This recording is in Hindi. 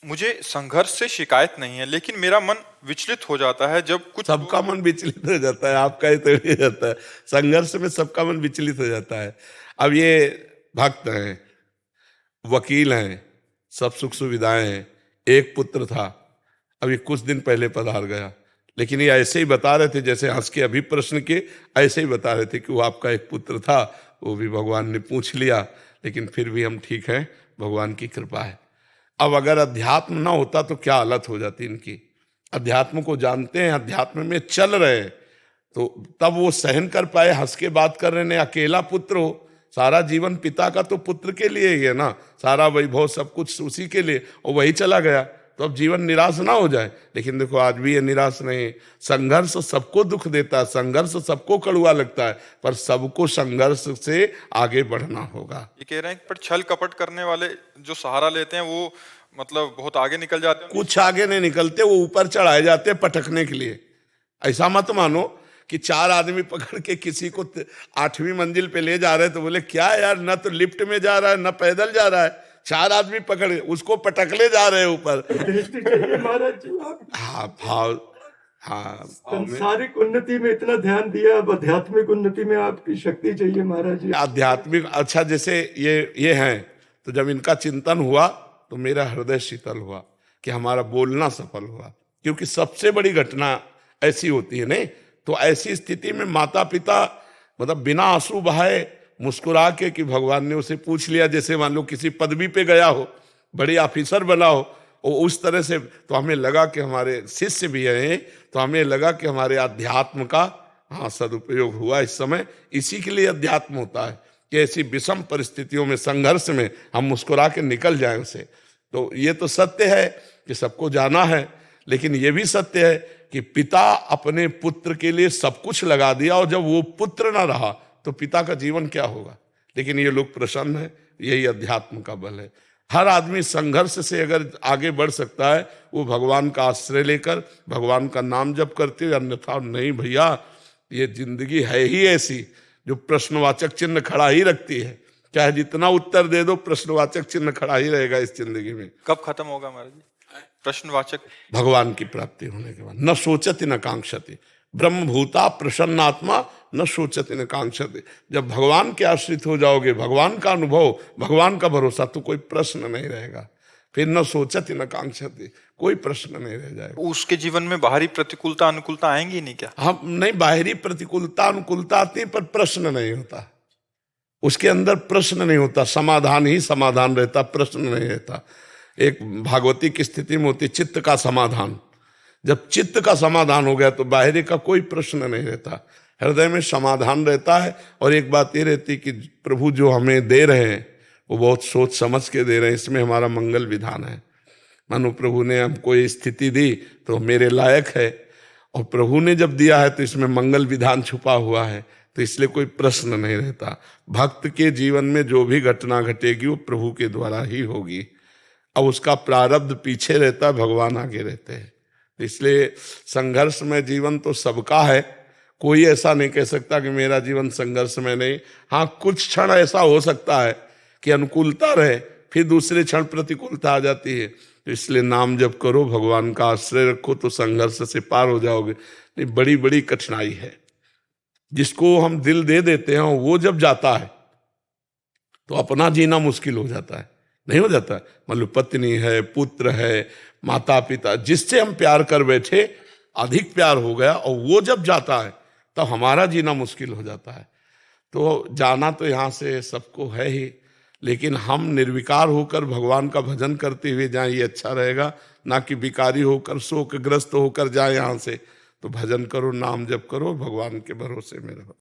मुझे संघर्ष से शिकायत नहीं है, लेकिन मेरा मन विचलित हो जाता है जब कुछ सबका मन विचलित हो जाता है, आपका ही थोड़ी जाता है। संघर्ष में सबका मन विचलित हो जाता है। अब ये भक्त हैं, वकील हैं, सब सुख सुविधाएं हैं, एक पुत्र था, अभी कुछ दिन पहले पधार गया, लेकिन ये ऐसे ही बता रहे थे जैसे हंस के अभी प्रश्न के, ऐसे ही बता रहे थे कि वो आपका एक पुत्र था, वो भी भगवान ने पूछ लिया, लेकिन फिर भी हम ठीक हैं, भगवान की कृपा है। अब अगर अध्यात्म ना होता तो क्या हालत हो जाती इनकी। अध्यात्म को जानते हैं, अध्यात्म में चल रहे हैं, तो तब वो सहन कर पाए, हंस के बात कर रहे हैं। अकेला पुत्र हो, सारा जीवन पिता का तो पुत्र के लिए ही है ना, सारा वैभव सब कुछ उसी के लिए, और वही चला गया, तो अब जीवन निराश ना हो जाए। लेकिन देखो आज भी ये निराश नहीं। संघर्ष सबको दुख देता है, संघर्ष सबको कड़वा लगता है, पर सबको संघर्ष से आगे बढ़ना होगा। ये कह रहे हैं पर छल कपट करने वाले जो सहारा लेते हैं वो मतलब बहुत आगे निकल जाते हैं। कुछ आगे नहीं निकलते, वो ऊपर चढ़ाए जाते हैं पटकने के लिए। ऐसा मत मानो कि चार आदमी पकड़ के किसी को 8वीं मंजिल पे ले जा रहे हैं तो बोले क्या यार, न तो लिफ्ट में जा रहा है न पैदल जा रहा है, 4 आदमी पकड़ उसको पटकले जा रहे हैं ऊपर। दृष्टि चाहिए महाराज जी। हाँ भाव, हाँ सांसारिक उन्नति में इतना ध्यान दिया, अब आध्यात्मिक उन्नति में आपकी शक्ति चाहिए महाराज जी। आध्यात्मिक, अच्छा जैसे ये हैं, तो जब इनका चिंतन हुआ तो मेरा हृदय शीतल हुआ कि हमारा बोलना सफल हुआ। क्योंकि सबसे बड़ी घटना ऐसी होती है नहीं, तो ऐसी स्थिति में माता पिता मतलब बिना आंसू बहाए मुस्कुरा के कि भगवान ने उसे पूछ लिया, जैसे मान लो किसी पदवी पे गया हो, बड़े ऑफिसर बना हो, और उस तरह से, तो हमें लगा कि हमारे शिष्य भी हैं, तो हमें लगा कि हमारे अध्यात्म का हाँ सदुपयोग हुआ इस समय। इसी के लिए अध्यात्म होता है कि ऐसी विषम परिस्थितियों में, संघर्ष में हम मुस्कुरा के निकल जाएं उसे। तो ये तो सत्य है कि सबको जाना है, लेकिन ये भी सत्य है कि पिता अपने पुत्र के लिए सब कुछ लगा दिया, और जब वो पुत्र ना रहा तो पिता का जीवन क्या होगा। लेकिन ये लोग प्रसन्न है, यही अध्यात्म का बल है। हर आदमी संघर्ष से अगर आगे बढ़ सकता है, वो भगवान का आश्रय लेकर भगवान का नाम जप करते हुए, अन्यथा नहीं भैया, ये जिंदगी है ही ऐसी जो प्रश्नवाचक चिन्ह खड़ा ही रखती है। चाहे जितना उत्तर दे दो, प्रश्नवाचक चिन्ह खड़ा ही रहेगा इस जिंदगी में। कब खत्म होगा महाराज जी प्रश्नवाचक? भगवान की प्राप्ति होने के बाद। न सोचति न कांक्षति, ब्रह्मभूता प्रसन्नात्मा न सोचति न कांक्षति। जब भगवान के आश्रित हो जाओगे, भगवान का अनुभव, भगवान का भरोसा, तो कोई प्रश्न नहीं रहेगा। फिर न सोचति न कांक्षति, कोई प्रश्न नहीं रह जाएगा। उसके जीवन में बाहरी प्रतिकूलता अनुकूलता आएंगी नहीं क्या? हम नहीं, बाहरी प्रतिकूलता अनुकूलता आती, पर प्रश्न नहीं होता उसके अंदर, प्रश्न नहीं होता, समाधान ही समाधान रहता, प्रश्न नहीं रहता। एक भागवती की स्थिति में होती चित्त का समाधान। जब चित्त का समाधान हो गया तो बाहरी का कोई प्रश्न नहीं रहता, हृदय में समाधान रहता है। और एक बात ये रहती कि प्रभु जो हमें दे रहे हैं वो बहुत सोच समझ के दे रहे हैं, इसमें हमारा मंगल विधान है। मानो प्रभु ने हमको ये स्थिति दी तो मेरे लायक है, और प्रभु ने जब दिया है तो इसमें मंगल विधान छुपा हुआ है, तो इसलिए कोई प्रश्न नहीं रहता। भक्त के जीवन में जो भी घटना घटेगी वो प्रभु के द्वारा ही होगी। अब उसका प्रारब्ध पीछे रहता है, भगवान आगे रहते हैं। तो इसलिए संघर्ष में जीवन तो सबका है, कोई ऐसा नहीं कह सकता कि मेरा जीवन संघर्ष में नहीं। हाँ, कुछ क्षण ऐसा हो सकता है कि अनुकूलता रहे, फिर दूसरे क्षण प्रतिकूलता आ जाती है। तो इसलिए नाम जप करो, भगवान का आश्रय रखो, तो संघर्ष से पार हो जाओगे। नहीं, बड़ी बड़ी कठिनाई है। जिसको हम दिल दे देते हैं वो जब जाता है तो अपना जीना मुश्किल हो जाता है, नहीं हो जाता? मतलब पत्नी है, पुत्र है, माता पिता, जिससे हम प्यार कर बैठे, अधिक प्यार हो गया, और वो जब जाता है तो हमारा जीना मुश्किल हो जाता है। तो जाना तो यहाँ से सबको है ही, लेकिन हम निर्विकार होकर भगवान का भजन करते हुए जाएं, ये अच्छा रहेगा। ना कि विकारी होकर, शोकग्रस्त होकर जाए यहाँ से। तो भजन करो, नाम जप करो, भगवान के भरोसे में रहो।